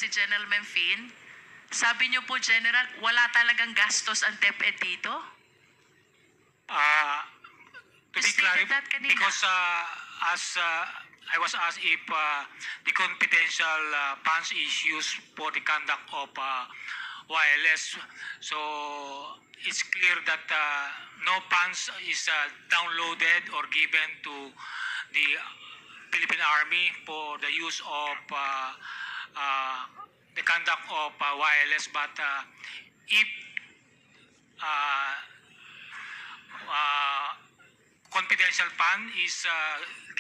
si General Mempin. Sabi niyo po, General, wala talagang gastos ang Deped dito? To be stated that clarified, kanina. because as I was asked if the confidential funds is used for the conduct of wireless, so it's clear that no funds is downloaded or given to the Philippine Army for the use of the conduct of wireless, but if confidential fund is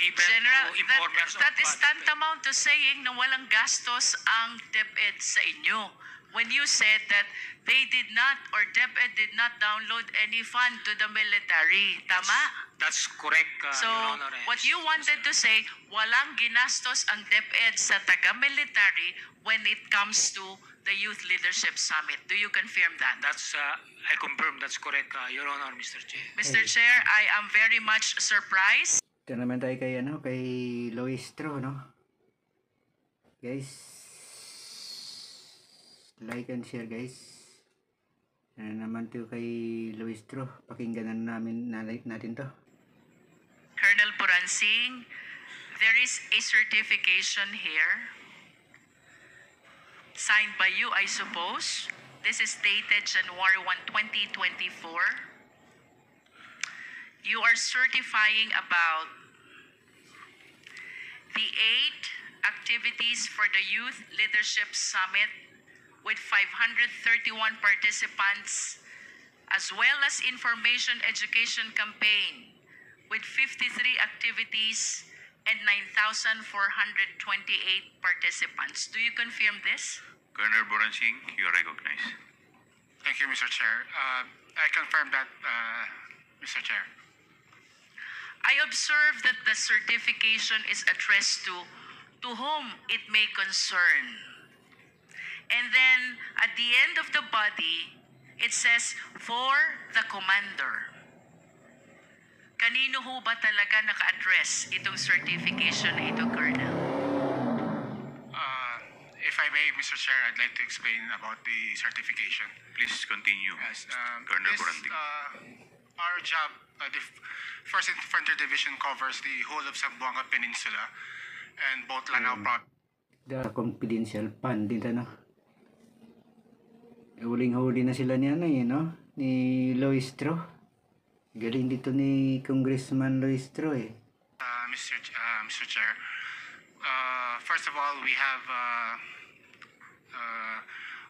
given General, to informers that is of tantamount to saying na walang gastos ang Deped sa inyo. When you said that they did not or Deped did not download any fund to the military. Tama? That's correct, So, Your Honor. what you wanted to say, walang ginastos ang Deped sa taga-military when it comes to the Youth Leadership Summit. Do you confirm that? That's I confirm that's correct, Your Honor, Mr. Chair. Mr. Chair, I am very much surprised. Ito naman tayo kay, kay LUISTRO, no? Guys, like and share, guys. Ano naman to kay LUISTRO. Pakinggan natin to. Colonel Buransing, there is a certification here signed by you, I suppose. This is dated January 1, 2024. You are certifying about the 8 activities for the Youth Leadership Summit with 531 participants, as well as information education campaign with 53 activities and 9,428 participants. Do you confirm this? Colonel Buransing, you are recognized. Thank you, Mr. Chair. I confirm that, Mr. Chair. I observe that the certification is addressed to whom it may concern. And then, at the end of the body, it says, for the commander. Kanino ho ba talaga naka-address itong certification na ito, Colonel? If I may, Mr. Chair, I'd like to explain about the certification. Please continue, Yes, Colonel this, Buransing. our job, the 1st Infantry Division covers the whole of Zamboanga Peninsula and both Lanao Province. The confidential fund dito, no? Huling-huli na sila ni ni LUISTRO. Galing dito ni Congressman LUISTRO, Mr. Chair, first of all, we have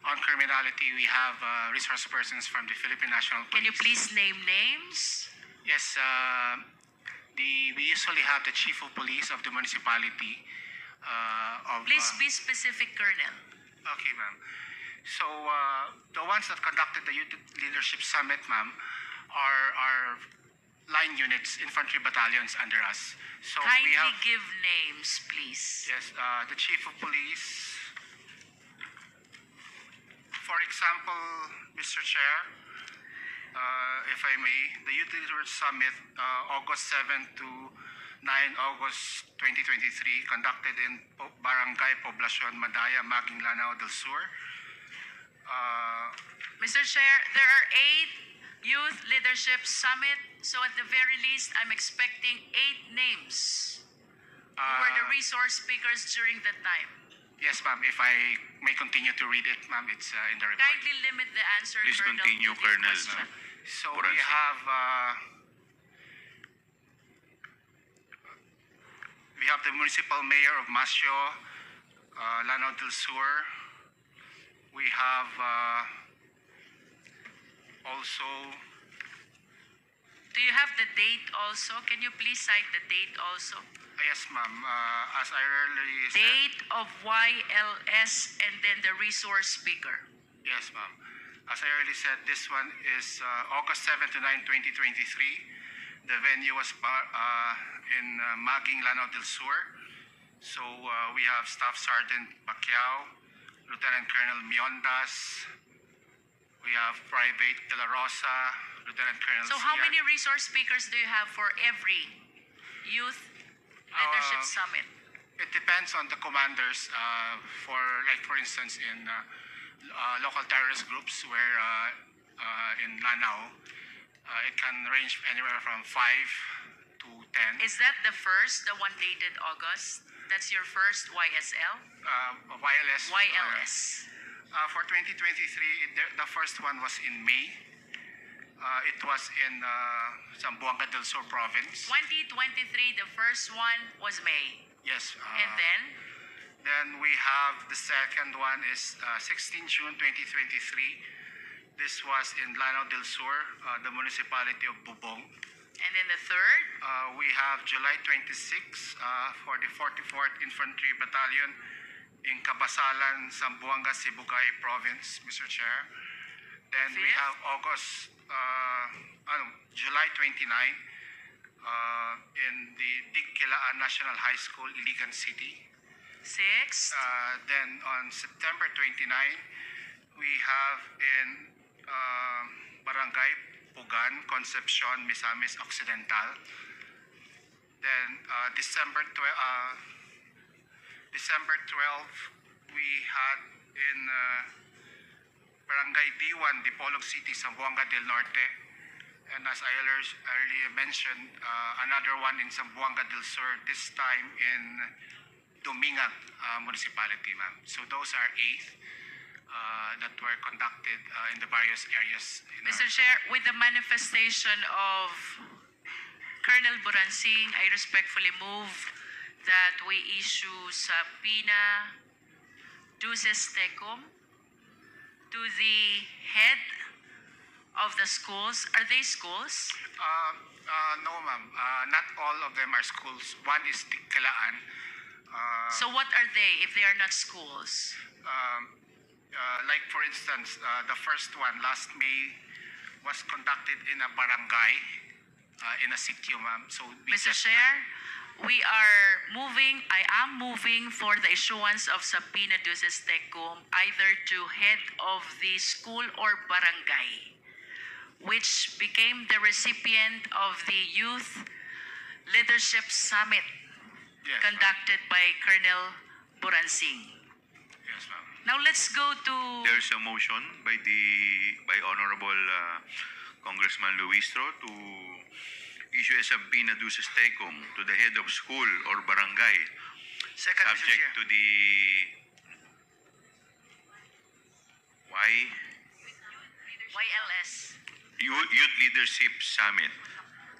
on criminality, we have resource persons from the Philippine National Police. Can you please name names? Yes, we usually have the Chief of Police of the municipality. Please be specific, Colonel. Okay, ma'am. So, the ones that conducted the Youth Leadership Summit, ma'am, are line units, infantry battalions under us. So Kindly we have, give names, please. yes, the Chief of Police. For example, Mr. Chair, if I may, the Youth Leadership Summit, August 7 to 9 August 2023, conducted in Barangay Poblacion, Madaya, Maging, Lanao del Sur. Mr. Chair, there are 8 Youth Leadership Summit, so at the very least, I'm expecting 8 names who were the resource speakers during that time. Yes, ma'am. If I may continue to read it, ma'am, it's in the report. Kindly limit the answer, Please Colonel, continue, to the Colonel. question. So Buransing. we have the municipal mayor of Masio, Lanao del Sur. We have also. Do you have the date also? Can you please cite the date also? Yes, ma'am. As I earlier said. Date of YLS and then the resource speaker. Yes, ma'am. As I earlier said, this one is August 7 to 9, 2023. The venue was in Maging, Lanao del Sur. So we have Staff Sergeant Pacquiao, Lieutenant Colonel Miondas. We have Private De La Rosa, Lieutenant Colonel So how Siar. many resource speakers do you have for every Youth Leadership Summit? It depends on the commanders. For instance, in local terrorist groups where in Lanao, it can range anywhere from 5 to 10. Is that the first, the one dated August? That's your first YSL? YLS. YLS. For 2023, the first one was in May. It was in Zamboanga del Sur province. 2023, the first one was May. Yes. And then? Then we have the second one is 16 June 2023. This was in Lanao del Sur, the municipality of Bubong. And then the third? We have July 26 for the 44th Infantry Battalion in Cabasalan, Zamboanga, Sibugay Province, Mr. Chair. Then we Fifth? have July 29 in the Digkilaan National High School, Iligan City. Sixth? Then on September 29, we have in Barangay Pugan, Concepcion, Misamis Occidental. Then December 12, we had in Barangay D1, Dipolog City, Zamboanga del Norte. And as I earlier mentioned, another one in Zamboanga del Sur, this time in Dumingag municipality, ma'am. So those are 8 that were conducted in the various areas. Mr. Chair, with the manifestation of Colonel Buransing, I respectfully move that we issue subpoena duces tecum to the head of the schools. Are they schools? No, ma'am. Not all of them are schools. One is Digkilaan. So what are they if they are not schools? Like for instance, the first one last May was conducted in a barangay, in a sitio, ma'am. So Mr. Chair, I am moving for the issuance of subpoena duces tecum either to head of the school or barangay, which became the recipient of the Youth Leadership Summit yes, conducted by Colonel Buransing. Yes, ma'am. Now let's go to... There's a motion by Honorable Congressman Luistro to issue a subpoena duces tecum to the head of school or barangay, Second, Mr. subject Chair. to the YLS. Youth Leadership Summit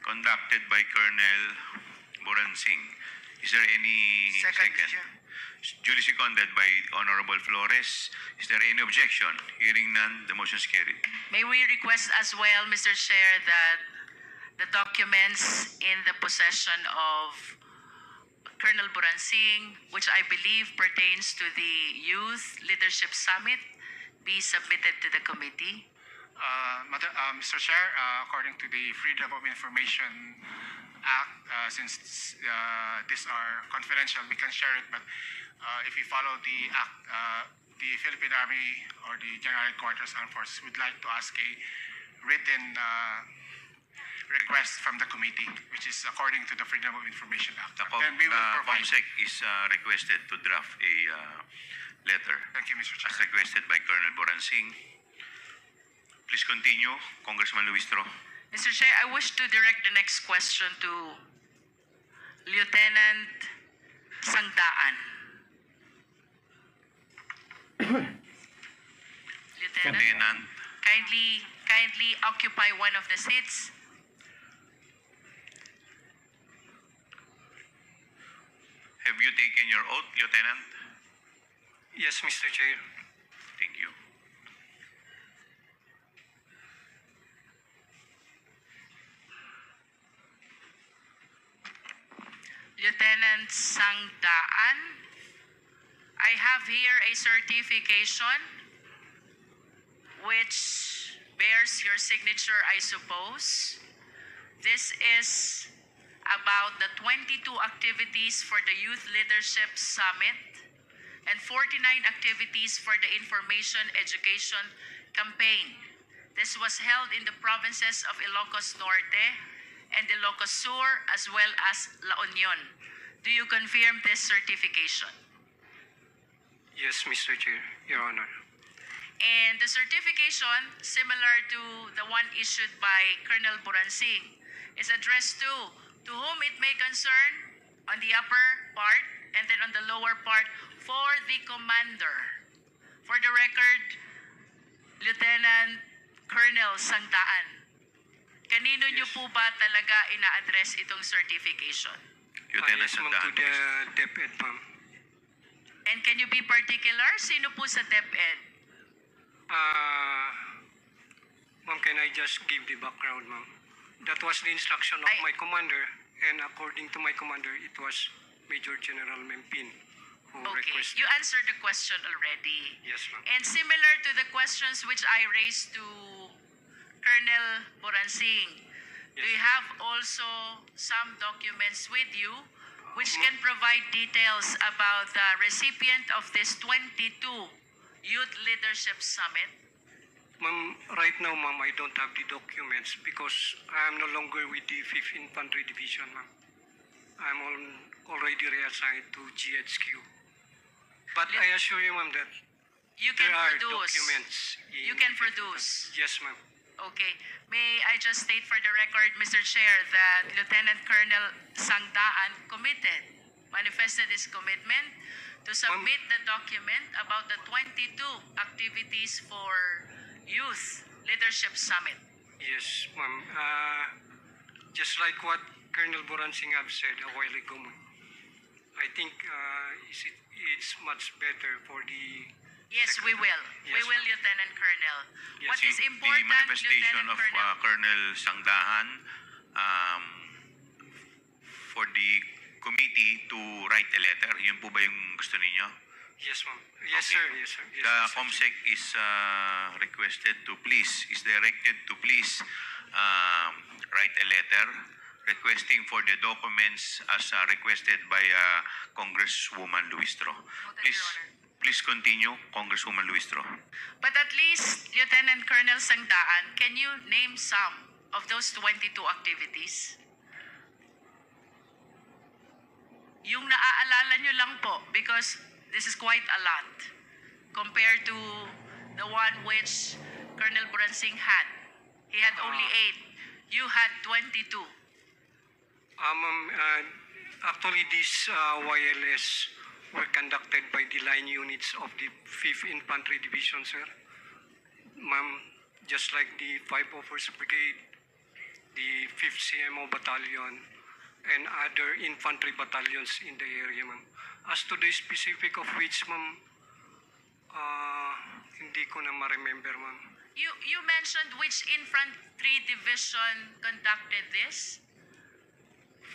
conducted by Colonel Buransing. Is there any Second, Mr. Chair. Duly seconded by Honorable Flores. Is there any objection? Hearing none, the motion is carried. May we request as well, Mr. Chair, that the documents in the possession of Colonel Buransing, which I believe pertains to the Youth Leadership Summit, be submitted to the committee? Mr. Chair, according to the Freedom of Information Act, since these are confidential, we can share it, but if we follow the Act, the Philippine Army or the General Headquarters Armed Forces would like to ask a written request from the committee, which is according to the Freedom of Information Act. Then we will provide. COMSEC is requested to draft a letter Thank you, Mr. as Chair. requested by Colonel Buransing. Please continue, Congressman Luistro. Mr. Chair, I wish to direct the next question to Lieutenant Sangdaan. Lieutenant, Lieutenant, kindly occupy one of the seats. have you taken your oath, Lieutenant? Yes, Mr. Chair. Thank you. Lieutenant Sangdaan, I have here a certification which bears your signature, I suppose. This is about the 22 activities for the Youth Leadership Summit and 49 activities for the Information Education Campaign. This was held in the provinces of Ilocos Norte and Ilocos Sur as well as La Union. Do you confirm this certification? Yes, Mr. Chair, Your Honor. And the certification, similar to the one issued by Colonel Buransing, is addressed to whom it may concern on the upper part and then on the lower part for the commander. For the record, Lieutenant Colonel Sangdaan, kanino niyo po ba talaga ina-address itong certification? Lieutenant Yes, ma'am, to Sundalo. the Deped, ma'am. And can you be particular? Sino po sa DepEd? Ma'am, can I just give the background, ma'am? That was the instruction of my commander, and according to my commander, it was Major General Mempin who Okay, requested. you answered the question already. Yes, ma'am. And similar to the questions which I raised to Colonel Buransing, do you have also some documents with you which can provide details about the recipient of this 22 Youth Leadership Summit? Ma'am, right now, ma'am, I don't have the documents because I am no longer with the 5th Infantry Division, ma'am. I'm already reassigned to GHQ. But I assure you, ma'am, that You can there are produce. documents. You can produce. Yes, ma'am. Okay. May I just state for the record, Mr. Chair, that Lieutenant Colonel Sangdaan manifested his commitment to submit the document about the 22 activities for Youth Leadership Summit. Yes, ma'am. Just like what Colonel Buransing have said a while ago, ma'am. I think it's much better for the... Yes, we will. We Yes, will, ma'am. Lieutenant Colonel. Yes, What is The important, manifestation Lieutenant of Colonel? Colonel Sangdahan for the committee to write a letter. Yun po ba yung gusto ninyo? Yes, ma'am. Yes, Okay. sir. Yes, sir. Yes, The Mr. COMSEC is requested to please, is directed to please write a letter requesting for the documents as requested by Congresswoman Luistro. Please, Your Honor. please continue, Congresswoman Luistro. But at least, Lieutenant Colonel Sangdaan, can you name some of those 22 activities? Yung naaalala nyo lang po, because this is quite a lot compared to the one which Colonel Buransing had. He had only 8. You had 22. Ma'am, actually, these YLS were conducted by the line units of the 5th Infantry Division, sir. Ma'am, just like the 5 Offers Brigade, the 5th CMO Battalion, and other infantry battalions in the area, ma'am. As to the specific of which, ma'am, hindi ko na ma-remember, ma'am. You mentioned which infantry division conducted this?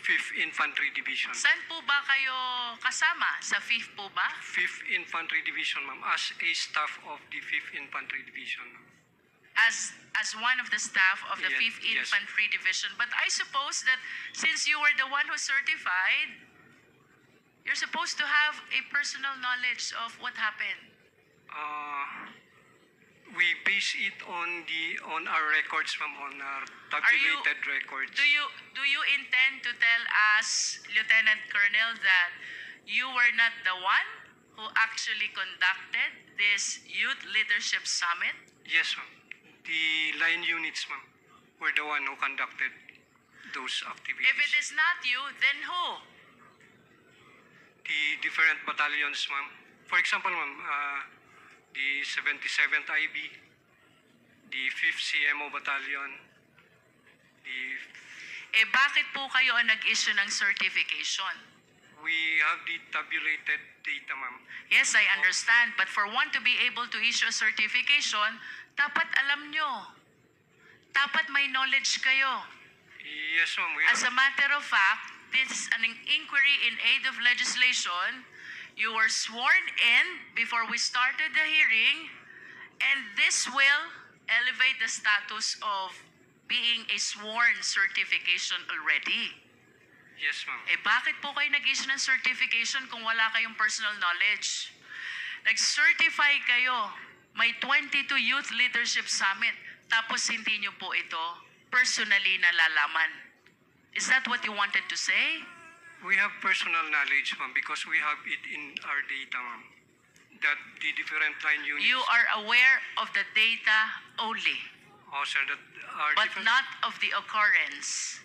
5th Infantry Division. Saan po ba kayo kasama? Sa 5th po ba? 5th Infantry Division, ma'am, as a staff of the 5th Infantry Division, ma'am. As one of the staff of the Yes, 5th yes. Infantry Division. But I suppose that since you were the one who certified, you're supposed to have a personal knowledge of what happened. We base it on our records, ma'am, on our tabulated records. Do you intend to tell us, Lieutenant Colonel, that you were not the one who actually conducted this Youth Leadership Summit? Yes, ma'am. The line units, ma'am, were the one who conducted those activities. If it is not you, then who? The different battalions, ma'am. For example, ma'am, the 77th IB, the 5th CMO Battalion, Bakit po kayo ang nag-issue ng certification? we have the tabulated data, ma'am. Yes, I understand. But for one to be able to issue a certification, dapat alam nyo. Dapat may knowledge kayo. Yes, ma'am. We As a matter of fact, this is an inquiry in aid of legislation. You were sworn in before we started the hearing, and this will elevate the status of being a sworn certification already. Yes, ma'am. Bakit po kayo nag-issue ng certification kung wala kayong personal knowledge? Nag-certify kayo, may 22 Youth Leadership Summit, tapos hindi nyo po ito personally nalalaman. Is that what you wanted to say? We have personal knowledge, ma'am, because we have it in our data, ma'am, that the different line units... You are aware of the data only, Oh, sir, that are but different... not of the occurrence.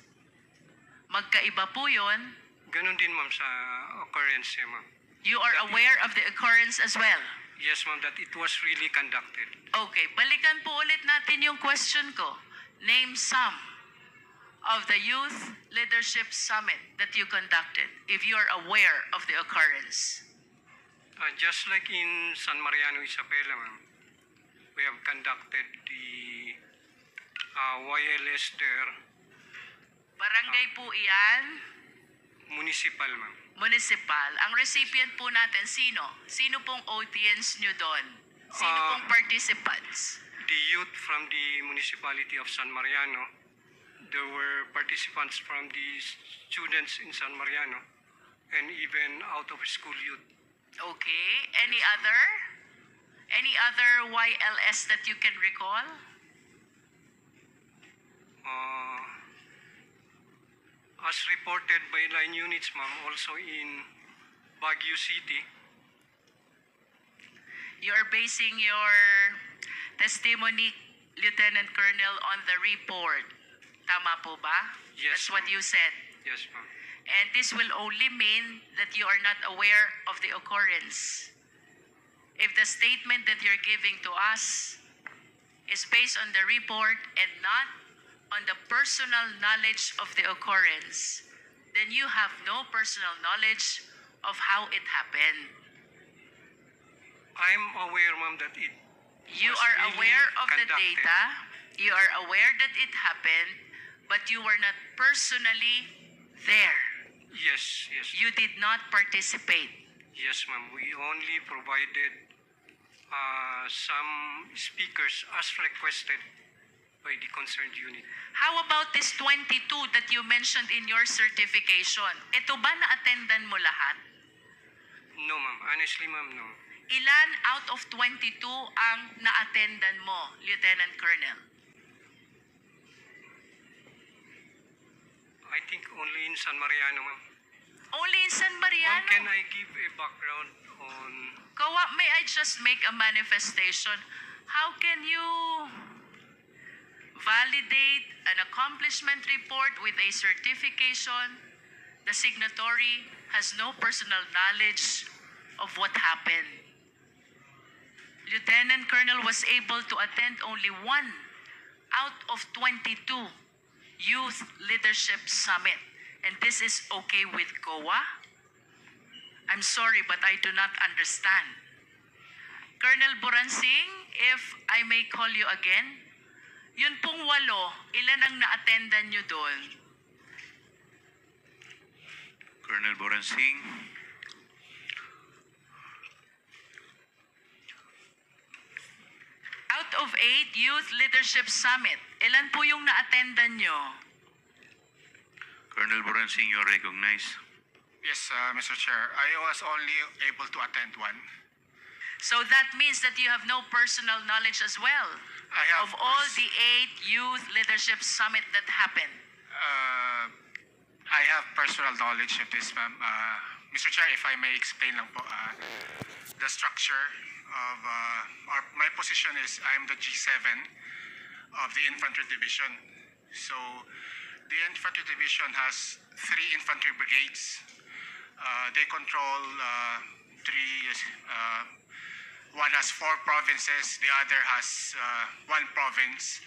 Magkaiba po yun. Ganon din, ma'am, sa occurrence, ma'am. You are aware of the occurrence as well. Yes, ma'am, that it was really conducted. Okay, balikan po ulit natin yung question ko. Name some of the Youth Leadership Summit that you conducted, if you are aware of the occurrence. Just like in San Mariano, Isabela, ma'am, we have conducted the YLS there, Barangay po iyan, municipal, ma'am. municipal. Ang recipient po natin, sino? Sino pong audience nyo doon? Sino pong participants? The youth from the municipality of San Mariano, there were participants from the students in San Mariano, and even out of school youth. Okay. Any other? Any other YLS that you can recall? As reported by line units, ma'am, also in Baguio City. You are basing your testimony, Lieutenant Colonel, on the report. Tama po ba? Yes, That's what ma'am. you said. Yes, ma'am. And this will only mean that you are not aware of the occurrence. If the statement that you're giving to us is based on the report and not on the personal knowledge of the occurrence, then you have no personal knowledge of how it happened. I'm aware, ma'am, that it You was are really aware of the conducted. data, you are aware that it happened, but you were not personally there. Yes, yes. You did not participate. Yes, ma'am. We only provided some speakers as requested by the concerned unit. How about this 22 that you mentioned in your certification? Ito ba na-attendan mo lahat? No, ma'am. Honestly, ma'am, no. Ilan out of 22 ang na-attendan mo, Lieutenant Colonel? I think only in San Mariano, ma'am. Only in San Ma'am, Mariano? can I give a background on... May I just make a manifestation? How can you validate an accomplishment report with a certification? The signatory has no personal knowledge of what happened. Lieutenant Colonel was able to attend only 1 out of 22 Youth Leadership Summit. And this is okay with COA? I'm sorry, but I do not understand. Colonel Buransing, if I may call you again, yun pong 8, ilan ang na-attendan nyo doon? Colonel Boransing. Out of 8 Youth Leadership Summit, ilan po yung na-attendan nyo? Colonel Boransing, you are recognized. Yes, Mr. Chair. I was only able to attend one. So that means that you have no personal knowledge as well I have of all the 8 Youth Leadership Summit that happened. I have personal knowledge of this, ma'am. Mr. Chair, if I may explain lang po, the structure of my position is I'm the G7 of the Infantry Division. So the Infantry Division has 3 infantry brigades. They control 1 has 4 provinces, the other has 1 province,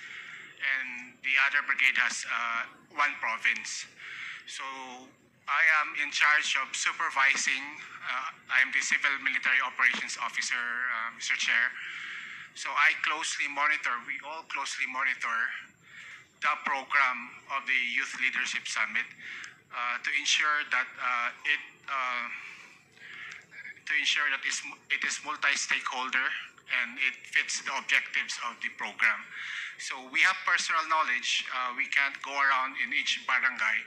and the other brigade has 1 province. So I am in charge of supervising. I am the Civil Military Operations Officer, Mr. Chair. So I closely monitor, we all closely monitor the program of the Youth Leadership Summit to ensure that it is multi-stakeholder and it fits the objectives of the program. So we have personal knowledge. We can't go around in each barangay,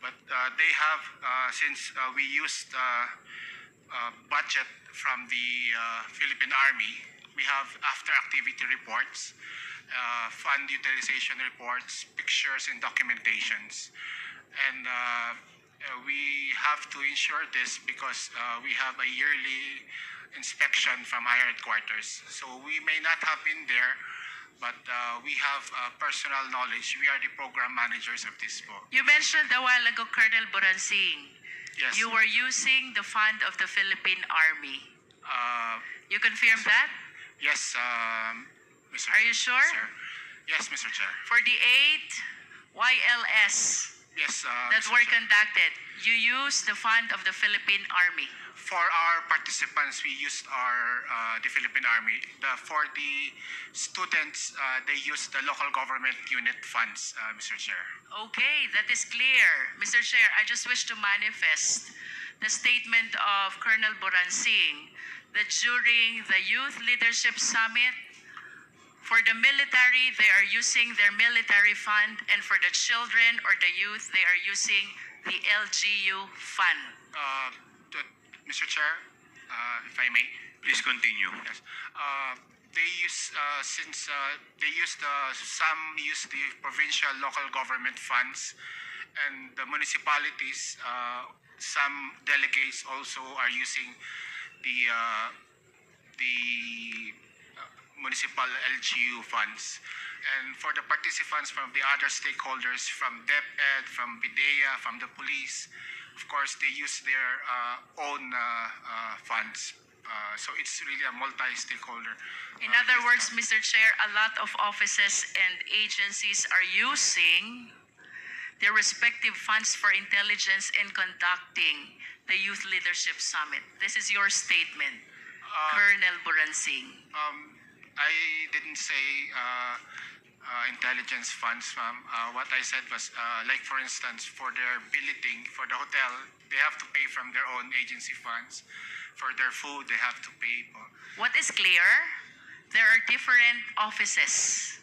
but they have, since we used budget from the Philippine Army, we have after-activity reports, fund utilization reports, pictures and documentations. And We have to ensure this because we have a yearly inspection from higher headquarters. So we may not have been there, but we have personal knowledge. We are the program managers of this po. You mentioned a while ago, Colonel Boransing, Yes. you were using the fund of the Philippine Army. Uh, You confirm that? yes, Mr. Are you sure? Sir. Yes, Mr. Chair. For the 8 YLS Yes, that Mr. were Chair. conducted, you used the fund of the Philippine Army. For our participants, we used the Philippine Army. For the students, they used the local government unit funds, Mr. Chair. Okay, that is clear. Mr. Chair, I just wish to manifest the statement of Colonel Boransing that during the Youth Leadership Summit, for the military, they are using their military fund, and for the children or the youth, they are using the LGU fund. Mr. Chair, if I may. Please continue. Yes. They use some use the provincial local government funds, and the municipalities. Some delegates also are using the municipal LGU funds. And for the participants from the other stakeholders, from Deped, from BIDEA, from the police, of course, they use their own funds. So it's really a multi-stakeholder. In other use words, fund. Mr. Chair, a lot of offices and agencies are using their respective funds for intelligence in conducting the Youth Leadership Summit. This is your statement, Colonel Boransing. I didn't say intelligence funds, ma'am. What I said was, like for instance, for their billeting, for the hotel, they have to pay from their own agency funds. For their food, they have to pay po. What is clear, there are different offices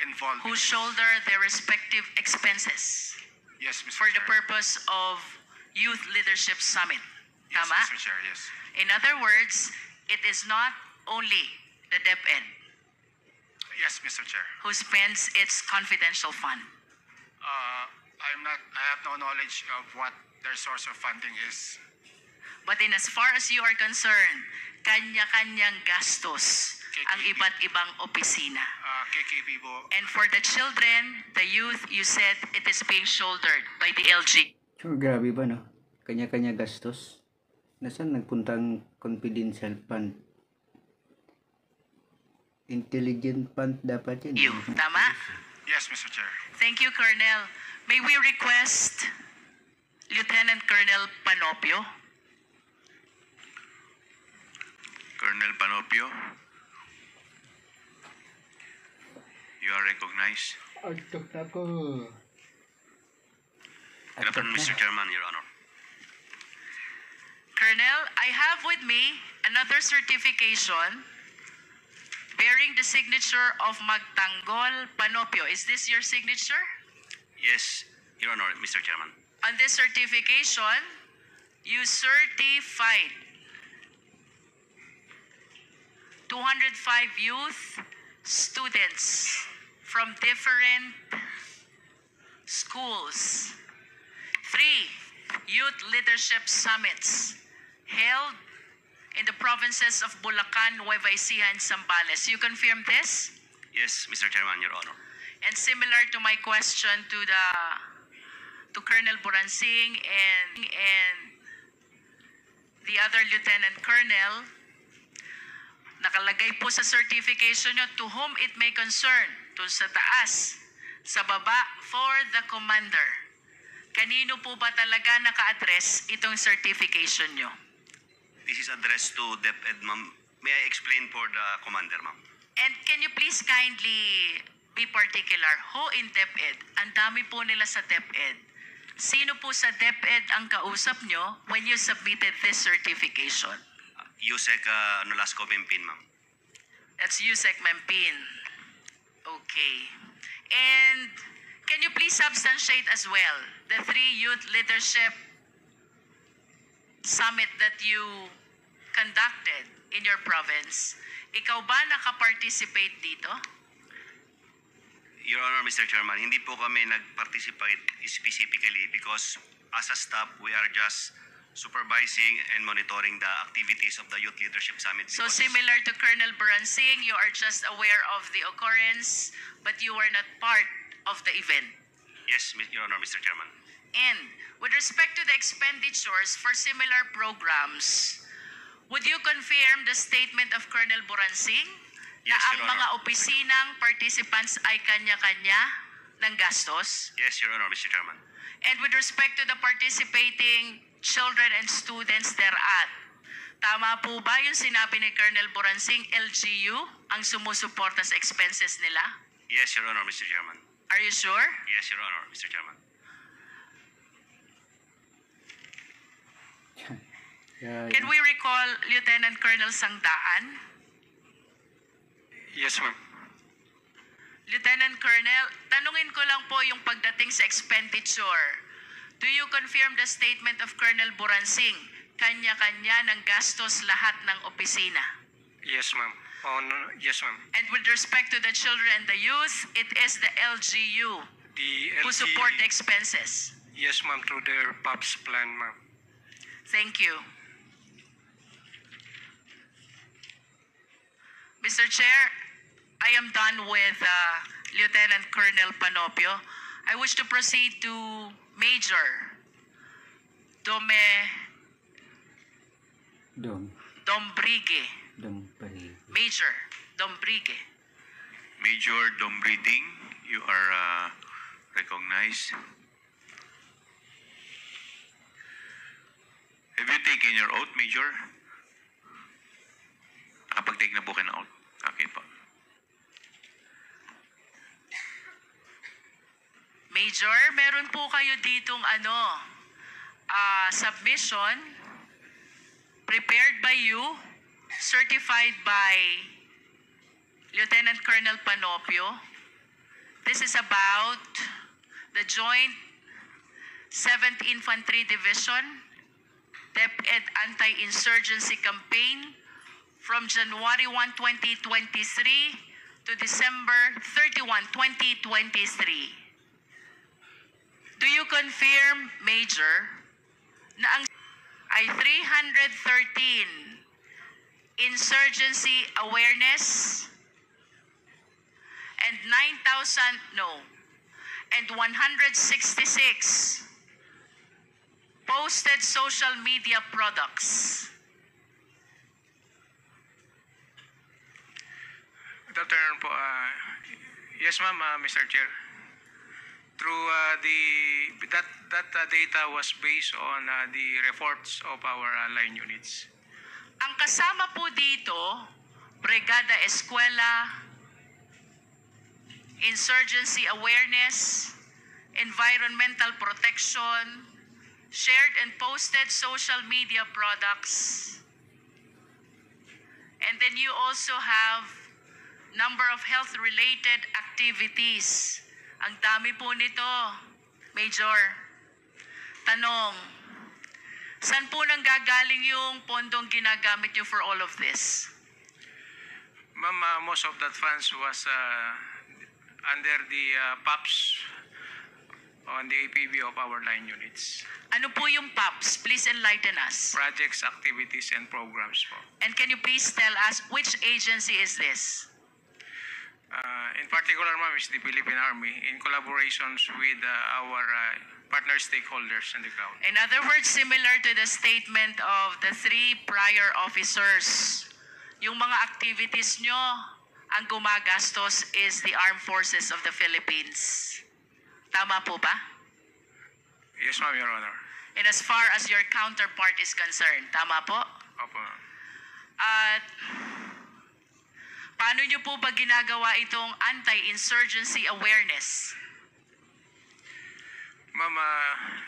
Involved. who shoulder their respective expenses Yes, Mr. for the Chair. purpose of Youth Leadership Summit. Yes, Tama? Mr. Chair, yes. In other words, it is not only the DepEd Yes, Mr. Chair. who spends its confidential fund. I have no knowledge of what their source of funding is. But in as far as you are concerned, kanya-kanyang gastos ang iba't ibang opisina. KKP po. And for the children, the youth, you said it is being shouldered by the LG. So, grabe ba, no? Kanya-kanya gastos. Nasaan nagpuntang confidential fund? Intelligent fund dapat yan. You, tama? Yes, Mr. Chair. Thank you, Colonel. May we request Lieutenant Colonel Panopio? Colonel Panopio, you are recognized. Altok na ko. Good afternoon, Mr. Chairman, Your Honor. Colonel, I have with me another certification bearing the signature of Magtanggol Panopio. Is this your signature? Yes, Your Honor, Mr. Chairman. On this certification, you certified 205 youth students from different schools. 3 youth leadership summits held in the provinces of Bulacan, Nueva Ecija, and Zambales. You confirm this? Yes, Mr. Chairman, Your Honor. And similar to my question to Colonel Boransing and the other Lieutenant Colonel, nakalagay po sa certification nyo, to whom it may concern, to sa taas, sa baba, for the commander. Kanino po ba talaga naka-address itong certification nyo? This is addressed to Deped, ma'am. May I explain for the commander, ma'am? And can you please kindly be particular, who in Deped? Ang dami po nila sa Deped. Sino po sa Deped ang kausap nyo when you submitted this certification? Yusek Nolasco Mempin, ma'am. That's USEC Mempin. Okay. And can you please substantiate as well the 3 youth leadership summit that you conducted in your province? Ikaw ba nakaparticipate dito? Your Honor, Mr. Chairman, hindi po kami nag-participate specifically because as a staff, we are just supervising and monitoring the activities of the Youth Leadership Summit. So because- similar to Colonel Buransing, you are just aware of the occurrence, but you were not part of the event. Yes, Your Honor, Mr. Chairman. And with respect to the expenditures for similar programs, would you confirm the statement of Colonel Buransing na Yes, ang Your Honor. mga opisinang participants ay kanya-kanya ng gastos? Yes, Your Honor, Mr. Chairman. And with respect to the participating children and students thereat, tama po ba yung sinabi ni Colonel Buransing, LGU ang sumusuporta sa expenses nila? Yes, Your Honor, Mr. Chairman. Are you sure? Yes, Your Honor, Mr. Chairman. Can we recall Lieutenant Colonel Sangdaan? Yes, ma'am. Lieutenant Colonel, tanungin ko lang po yung pagdating sa expenditure. Do you confirm the statement of Colonel Buransing? Kanya-kanya ng gastos lahat ng opisina. Yes, ma'am. Yes, ma'am. And with respect to the children and the youth, it is the LGU The who support the expenses. Yes, ma'am, through their PAPS plan, ma'am. Thank you. Mr. Chair, I am done with Lieutenant Colonel Panopio. I wish to proceed to Major Dom. Dombrigue. Dombrigue. Major Dombrigue. Major Dombriding, you are recognized. Have you taken your oath, Major? Nakapag-take na po kayo ng oath. Okay po. Major, meron po kayo ditong submission prepared by you, certified by Lieutenant Colonel Panopio. This is about the Joint 7th Infantry Division Deped Anti-Insurgency Campaign from January 1, 2023 to December 31, 2023. Do you confirm, Major, na ang ay 313 insurgency awareness and 166 posted social media products? Good afternoon po. Yes, ma'am, Mr. Chair. Through that data was based on the reports of our line units. Ang kasama po dito, Brigada Eskwela, insurgency awareness, environmental protection, shared and posted social media products. And then you also have number of health-related activities. Ang dami po nito, Major. Tanong, saan po nanggagaling yung pondong ginagamit nyo for all of this? Ma'am, most of that funds was under the PAPS on the APB of our line units. Ano po yung PAPS? Please enlighten us. Projects, activities, and programs po. And can you please tell us which agency is this? In particular, ma'am, is the Philippine Army in collaborations with our partner stakeholders in the ground. In other words, similar to the statement of the 3 prior officers, yung mga activities nyo, ang gumagastos is the Armed Forces of the Philippines. Tama po ba? Yes, ma'am, Your Honor. And as far as your counterpart is concerned, tama po? Opo, ma'am. At paano nyo po ba ginagawa itong anti-insurgency awareness? Ma'am,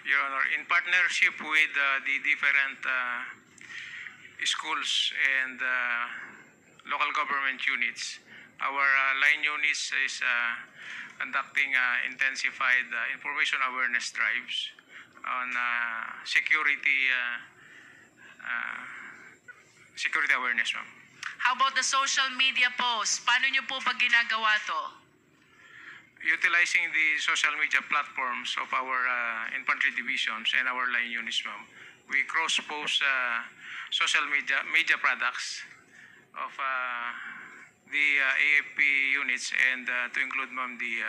Your Honor, in partnership with the different schools and local government units, our line units is conducting intensified information awareness drives on security awareness, ma'am. How about the social media posts? Paano nyo po ba ginagawa to? utilizing the social media platforms of our infantry divisions and our line units, ma'am, we cross-post social media products of the AFP units and to include, ma'am, the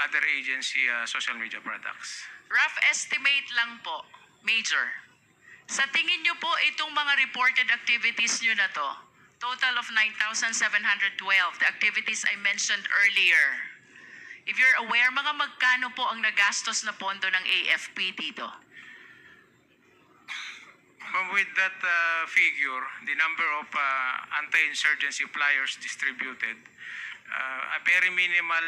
other agency social media products. Rough estimate lang po, Major. Sa tingin nyo po, itong mga reported activities nyo na to, total of 9,712, the activities I mentioned earlier. If you're aware, mga magkano po ang nagastos na pondo ng AFP dito? With that figure, the number of anti-insurgency flyers distributed, very minimal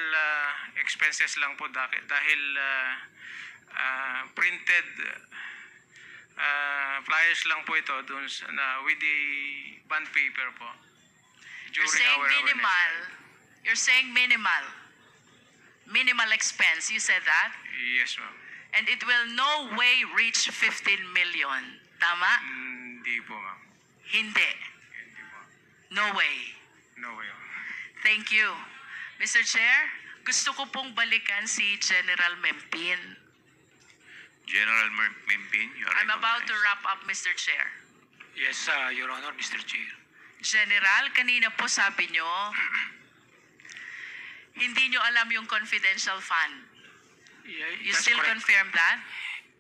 expenses lang po dahil printed flyers lang po ito dun with the bond paper po. You're saying minimal. You're saying minimal. Minimal expense. You said that? Yes, ma'am. And it will no way reach 15 million. Tama? Hindi po, ma'am. Hindi. Hindi po. No way. No way. Thank you. Mr. Chair, gusto ko pong balikan si General Mempin. General Mempin, you are I'm about to recognized. wrap up, Mr. Chair. Yes, Your Honor, Mr. Chair. General, kanina po sabi nyo, hindi nyo alam yung confidential fund. You That's still correct. confirm that?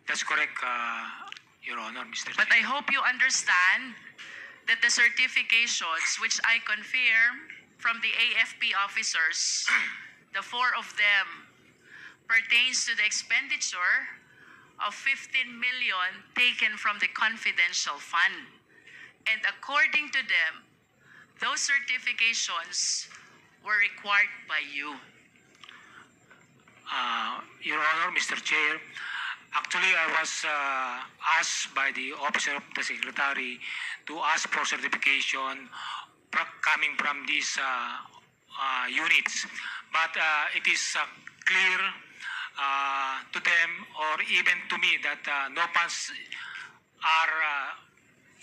That's correct, Your Honor, Mr. But Chair. I hope you understand that the certifications which I confirm from the AFP officers, the 4 of them, pertains to the expenditure of 15 million taken from the confidential fund. And according to them, those certifications were required by you. Your Honor, Mr. Chair, actually I was asked by the Officer of the Secretary to ask for certification coming from these units. But it is clear to them or even to me that no funds are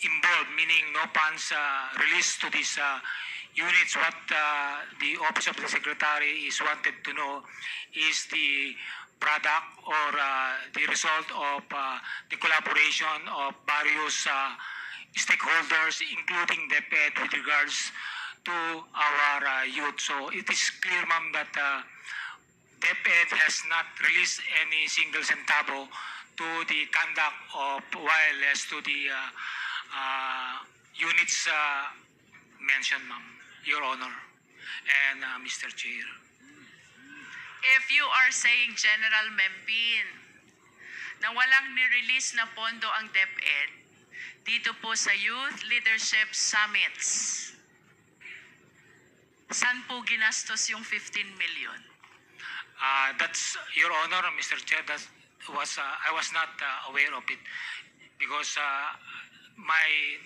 involved, meaning no funds released to these units. What the Office of the Secretary is wanted to know is the product or the result of the collaboration of various stakeholders, including Deped, with regards to our youth. So it is clear, ma'am, that Deped has not released any single centavo to the conduct of wireless to the units mentioned, ma'am, Your Honor, and Mr. Chair. If you are saying, General Mempin, na walang nirelease na pondo ang DepEd dito po sa Youth Leadership Summits, saan po ginastos yung 15 million? That's, Your Honor, Mr. Chair, that was I was not aware of it because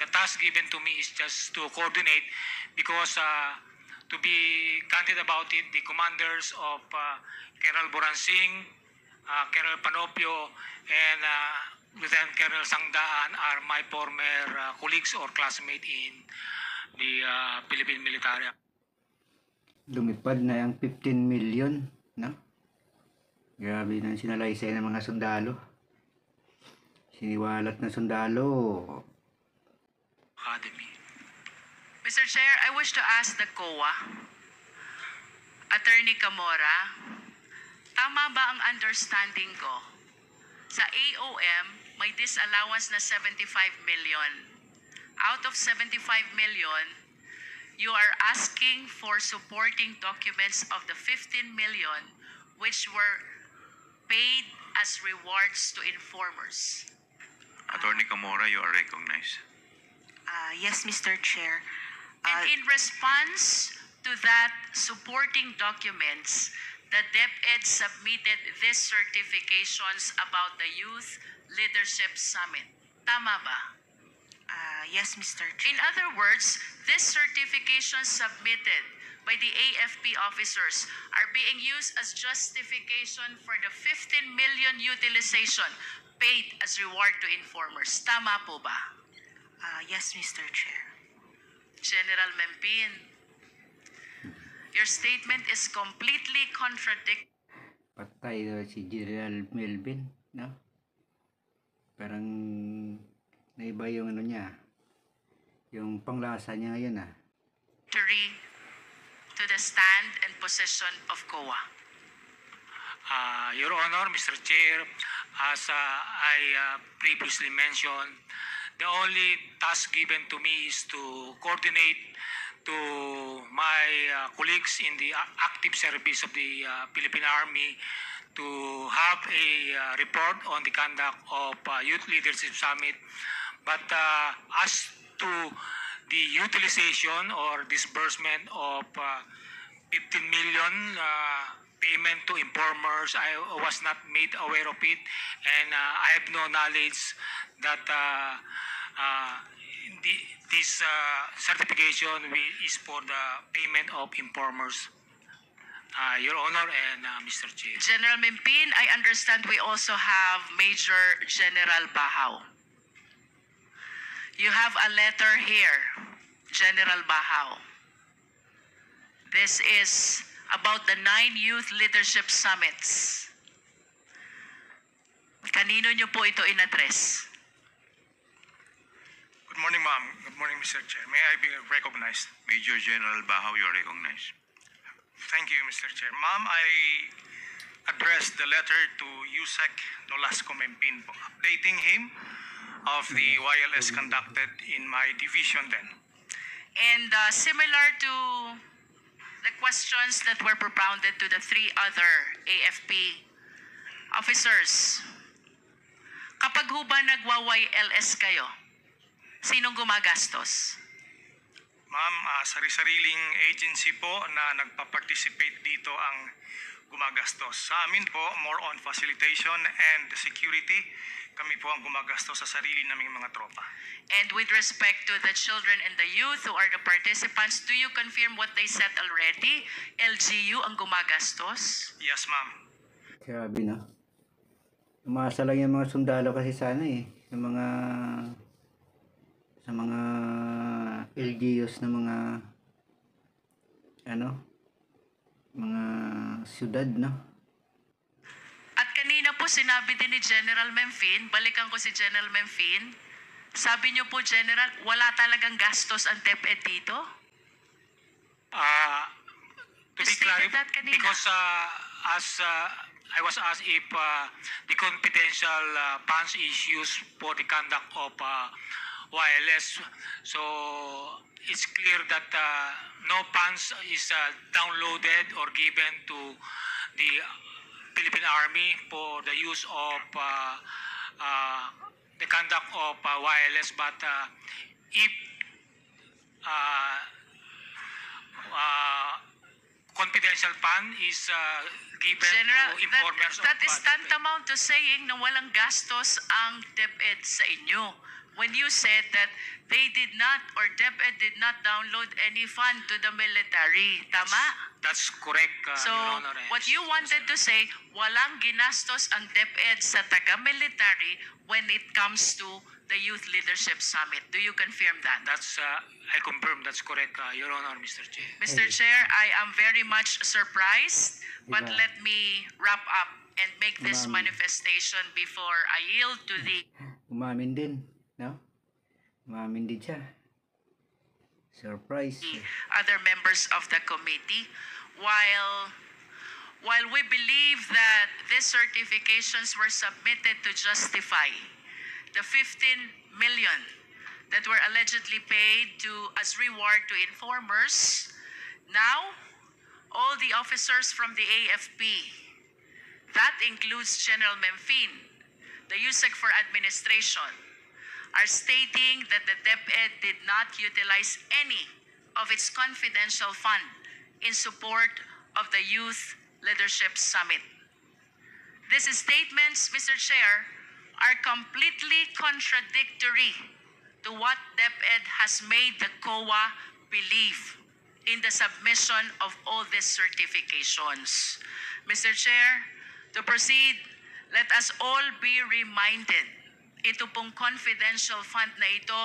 the task given to me is just to coordinate because to be candid about it, the commanders of Colonel Boransing, Colonel Panopio, and Lieutenant Colonel Sangdaan are my former colleagues or classmates in the Philippine military. Lumipad na yung 15 million, no? Grabe na sinalaysay ng mga sundalo. Siniwalat na sundalo. Academy. Mr. Chair, I wish to ask the COA, Attorney Camora, tama ba ang understanding ko? Sa AOM, may disallowance na 75 million. Out of 75 million, you are asking for supporting documents of the 15 million which were paid as rewards to informers. Attorney Camora, you are recognized. Yes, Mr. Chair. And in response to that supporting documents, the DepEd submitted these certifications about the Youth Leadership Summit. Tama ba? Yes, Mr. In Chair. other words, these certifications submitted by the AFP officers are being used as justification for the 15 million utilization paid as reward to informers. Tama po ba? Yes, Mr. Chair. General Mempin, your Your statement is completely contradictory. Patay si General Melvin, no? Parang naiba yung ano niya, yung panglasa niya ngayon ah. To the stand and position of COA. Your Honor, Mr. Chair, as I previously mentioned, the only task given to me is to coordinate to my colleagues in the active service of the Philippine Army to have a report on the conduct of Youth Leadership Summit. But as to the utilization or disbursement of 15 million payment to informers, I was not made aware of it, and I have no knowledge that this certification is for the payment of informers. Your Honor and Mr. Chair. General Mempin, I understand we also have Major General Bahaw. You have a letter here, General Bahaw. This is about the 9 Youth Leadership Summits. Kanino nyo po ito in-address? Good morning, ma'am. Good morning, Mr. Chair. May I be recognized? Major General Bahaw, you're recognized. Thank you, Mr. Chair. Ma'am, I addressed the letter to Yusek Nolasco Mempin, updating him of the YLS conducted in my division then. And similar to the questions that were propounded to the 3 other AFP officers, kapag ho ba nagwa-YLS kayo, sinong gumagastos? Ma'am, sari-sariling agency po na nagpa-participate dito ang gumagastos. Sa amin po, more on facilitation and security, kami po ang gumagastos sa sarili naming mga tropa. And with respect to the children and the youth who are the participants, do you confirm what they said already? LGU ang gumagastos? Yes, ma'am. Grabe na. Umasa lang yung mga sundalo kasi sana eh. Sa mga LGUs na mga mga syudad, no? At kanina po sinabi din ni General Mempin, balikan ko si General Mempin, sabi niyo po, General, wala talagang gastos ang Deped dito? To be stated that clarified, kanina. because as I was asked if the confidential funds issues for the conduct of wireless, so it's clear that no funds is downloaded or given to the Philippine Army for the use of the conduct of wireless, but if confidential fund is given General, to informers that is of tantamount to saying na walang gastos ang DepEd sa inyo. When you said that they did not or DepEd did not download any fund to the military. Tama? That's correct, So, Your Honor. what you wanted to say, walang ginastos ang DepEd sa taga-military when it comes to the Youth Leadership Summit. Do you confirm that? That's I confirm that's correct, Your Honor, Mr. Chair. Mr. Chair, I am very much surprised, but Diba? let me wrap up and make this Ma'am. manifestation before I yield to the Umamin din, no? Umamin din siya. Surprise. other members of the committee. While we believe that these certifications were submitted to justify the 15 million that were allegedly paid as reward to informers, now all the officers from the AFP, that includes General Mempin, the USEC for Administration, are stating that the DepEd did not utilize any of its confidential fund in support of the Youth Leadership Summit. These statements, Mr. Chair, are completely contradictory to what DepEd has made the COA believe in the submission of all these certifications. Mr. Chair, to proceed, let us all be reminded, ito pong confidential fund na ito,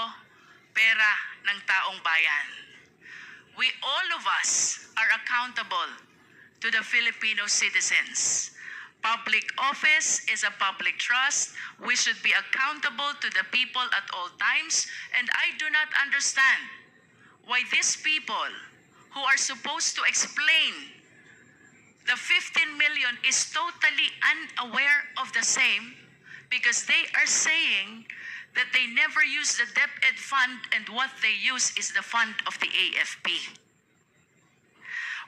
pera ng taong bayan. We all of us are accountable to the Filipino citizens. Public office is a public trust. We should be accountable to the people at all times, and I do not understand why these people who are supposed to explain the 15 million is totally unaware of the same, because they are saying that they never use the Deped fund and what they use is the fund of the AFP.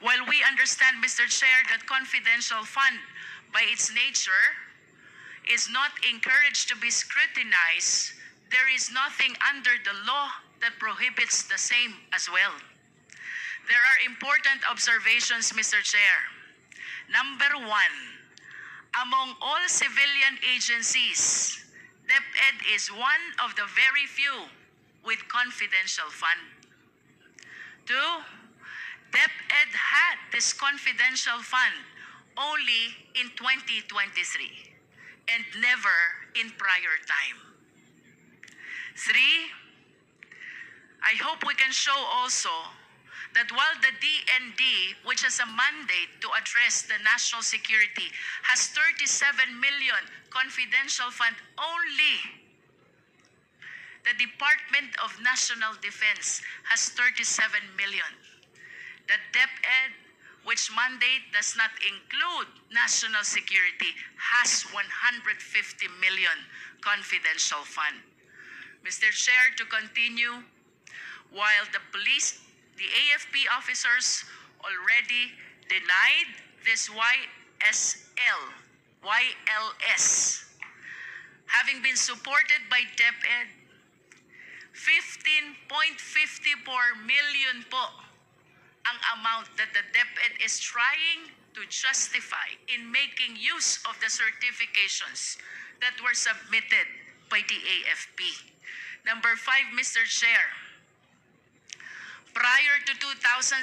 While we understand, Mr. Chair, that confidential fund by its nature is not encouraged to be scrutinized, there is nothing under the law that prohibits the same as well. There are important observations, Mr. Chair. Number one, among all civilian agencies, DepEd is one of the very few with confidential fund. Two, DepEd had this confidential fund only in 2023 and never in prior time. Three, I hope we can show also that while the DND, which has a mandate to address the national security, has 37 million confidential fund only, the Department of National Defense has 37 million. The DepEd, which mandate does not include national security, has 150 million confidential fund. Mr. Chair, to continue, while the police, the AFP officers already denied this YLS, having been supported by DepEd, 15.54 million po ang amount that the DepEd is trying to justify in making use of the certifications that were submitted by the AFP. Number 5, Mr. Chair, prior to 2016,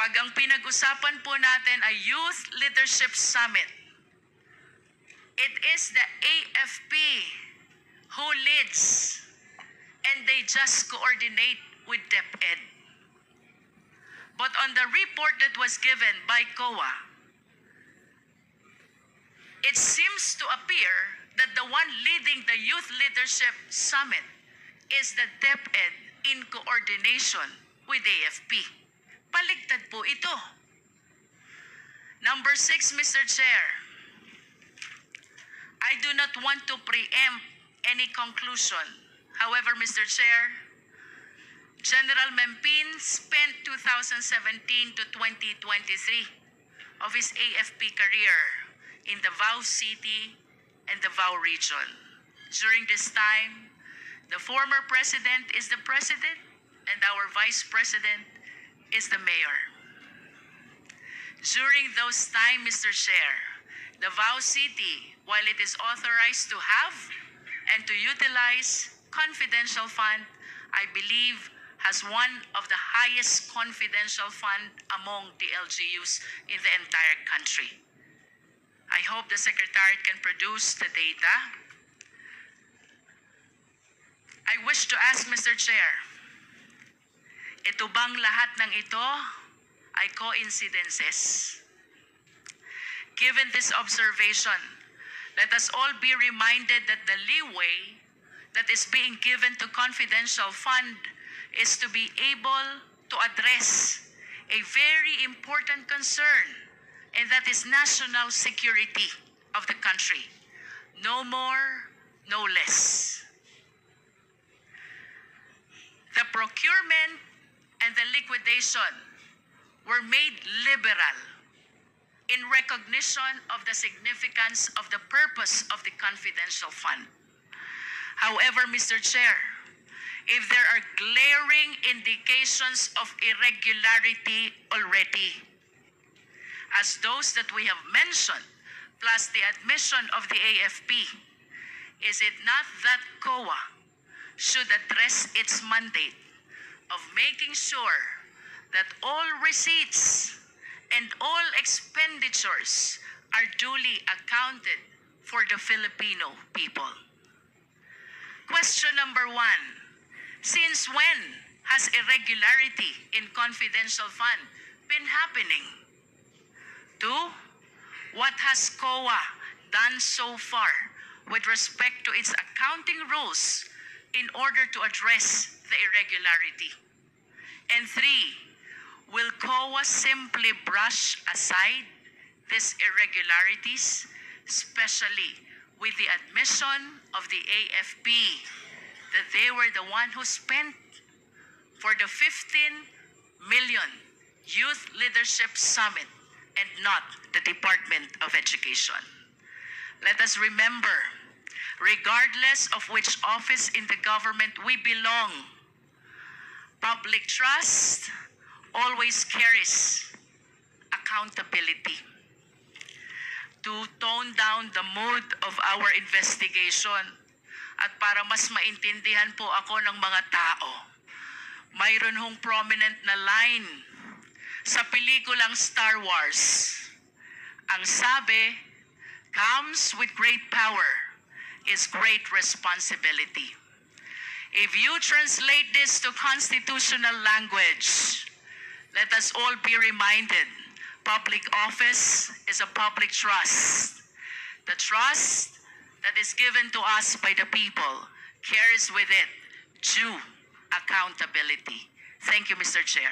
pag ang pinag-usapan po natin ay Youth Leadership Summit, it is the AFP who leads and they just coordinate with DepEd. But on the report that was given by COA, it seems to appear that the one leading the Youth Leadership Summit is the DepEd in coordination with AFP. Paligtad po ito. Number 6, Mr. Chair, I do not want to preempt any conclusion. However, Mr. Chair, General Mempin spent 2017 to 2023 of his AFP career in Davao City and Davao region. During this time, the former president is the president and our vice president is the mayor. During those time, Mr. Chair, Davao City, while it is authorized to have and to utilize confidential fund, I believe has one of the highest confidential fund among the LGUs in the entire country. I hope the Secretariat can produce the data. I wish to ask, Mr. Chair, ito bang lahat ng ito ay coincidences? Given this observation, let us all be reminded that the leeway that is being given to confidential fund is to be able to address a very important concern, and that is national security of the country. No more, no less. The procurement and the liquidation were made liberal in recognition of the significance of the purpose of the confidential fund. However, Mr. Chair, if there are glaring indications of irregularity already, as those that we have mentioned, plus the admission of the AFP, is it not that COA should address its mandate of making sure that all receipts and all expenditures are duly accounted for the Filipino people? Question number 1. Since when has irregularity in confidential fund been happening? 2, what has COA done so far with respect to its accounting rules in order to address the irregularity? And 3, will COA simply brush aside these irregularities, especially with the admission of the AFP that they were the one who spent for the 15 million Youth Leadership Summit and not the Department of Education? Let us remember, regardless of which office in the government we belong, public trust always carries accountability. To tone down the mood of our investigation at para mas maintindihan po ako ng mga tao, mayroon hong prominent na line sa pelikulang Star Wars. Ang sabi, comes with great power is great responsibility. If you translate this to constitutional language, let us all be reminded, public office is a public trust. The trust that is given to us by the people carries with it due accountability. Thank you, Mr. Chair.